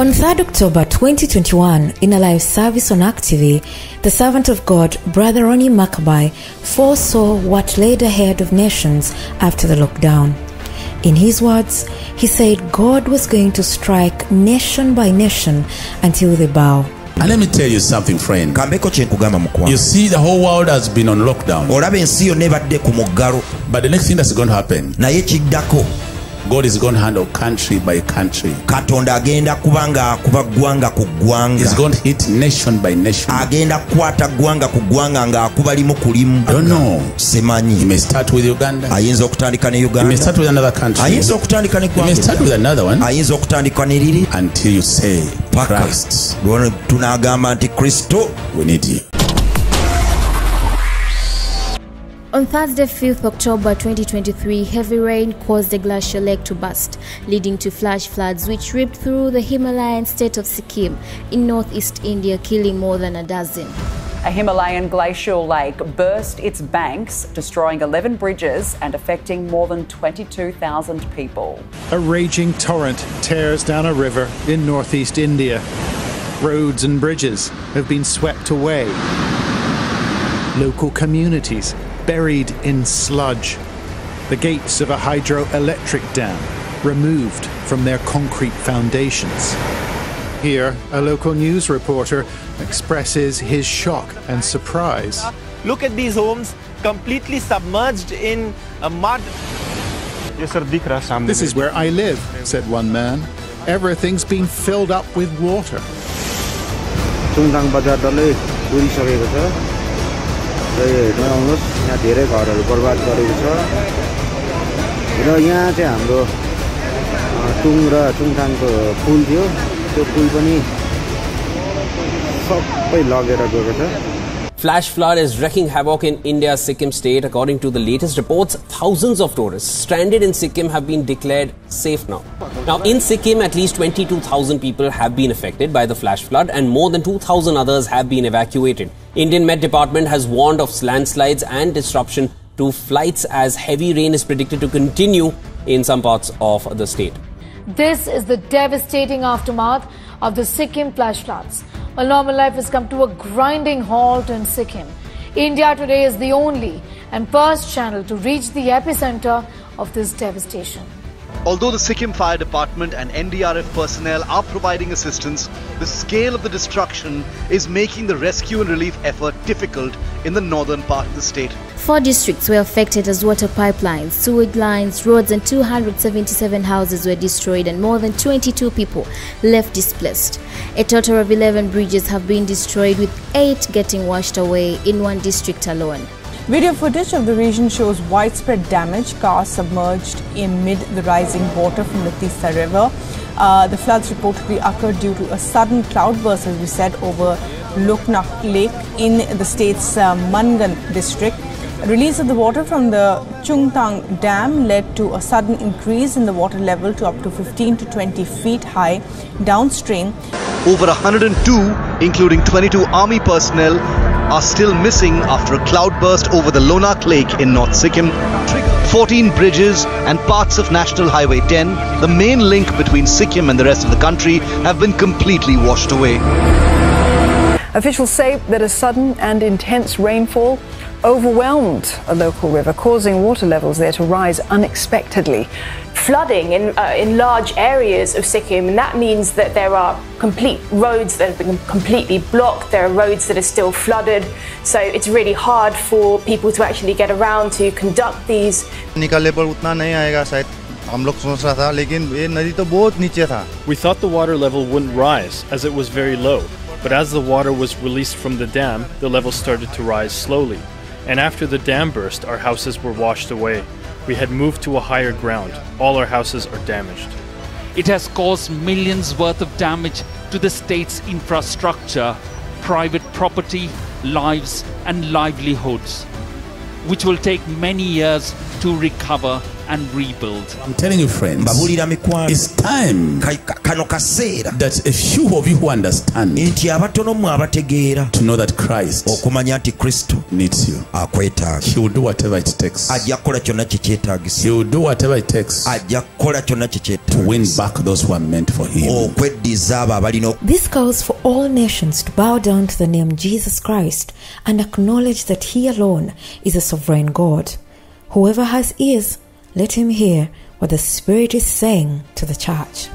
On 3rd October 2021, in a live service on ARK TV, the servant of God, Bro Ronnie Makabai, foresaw what laid ahead of nations after the lockdown. In his words, he said God was going to strike nation by nation until they bow. And let me tell you something, friend. You see, the whole world has been on lockdown. But the next thing that's going to happen, God is going to handle country by country. He's going to hit nation by nation. I don't know. He may start with Uganda. He may start with another country. He may start with another one. Until you say, Christ, we need you. On Thursday, 5th October 2023, heavy rain caused the glacier lake to burst, leading to flash floods which ripped through the Himalayan state of Sikkim in northeast India, killing more than a dozen. A Himalayan glacial lake burst its banks, destroying 11 bridges and affecting more than 22,000 people. A raging torrent tears down a river in northeast India. Roads and bridges have been swept away. Local communities buried in sludge. The gates of a hydroelectric dam removed from their concrete foundations. Here, a local news reporter expresses his shock and surprise. Look at these homes completely submerged in mud. This is where I live, said one man. Everything's been filled up with water. Flash flood is wreaking havoc in India's Sikkim state. According to the latest reports, thousands of tourists stranded in Sikkim have been declared safe now. Now, in Sikkim, at least 22,000 people have been affected by the flash flood and more than 2,000 others have been evacuated. Indian Met Department has warned of landslides and disruption to flights as heavy rain is predicted to continue in some parts of the state. This is the devastating aftermath of the Sikkim flash floods. Well, normal life has come to a grinding halt in Sikkim. India today is the only and first channel to reach the epicenter of this devastation. Although the Sikkim Fire Department and NDRF personnel are providing assistance, the scale of the destruction is making the rescue and relief effort difficult in the northern part of the state. 4 districts were affected as water pipelines, sewage lines, roads and 277 houses were destroyed and more than 22 people left displaced. A total of 11 bridges have been destroyed, with 8 getting washed away in one district alone. Video footage of the region shows widespread damage, cars submerged amid the rising water from the Tista River. The floods reportedly occurred due to a sudden cloudburst, as we said, over Loknak Lake in the state's Mangan district. Release of the water from the Chungtang Dam led to a sudden increase in the water level to up to 15 to 20 feet high downstream. Over 102, including 22 army personnel, are still missing after a cloudburst over the Lonak Lake in North Sikkim. 14 bridges and parts of National Highway 10, the main link between Sikkim and the rest of the country, have been completely washed away. Officials say that a sudden and intense rainfall overwhelmed a local river, causing water levels there to rise unexpectedly. Flooding in large areas of Sikkim, and that means that there are complete roads that have been completely blocked, there are roads that are still flooded, so it's really hard for people to actually get around to conduct these. We thought the water level wouldn't rise as it was very low, but as the water was released from the dam, the level started to rise slowly. And after the dam burst, our houses were washed away. We had moved to a higher ground. All our houses are damaged. It has caused millions worth of damage to the state's infrastructure, private property, lives and livelihoods, which will take many years to recover and rebuild. I'm telling you, friends, it's time that a few of you who understand to know that Christ needs you. He will do whatever it takes. He will do whatever it takes to win back those who are meant for him. This calls for all nations to bow down to the name Jesus Christ and acknowledge that he alone is a sovereign God. Whoever has ears, let him hear what the Spirit is saying to the church.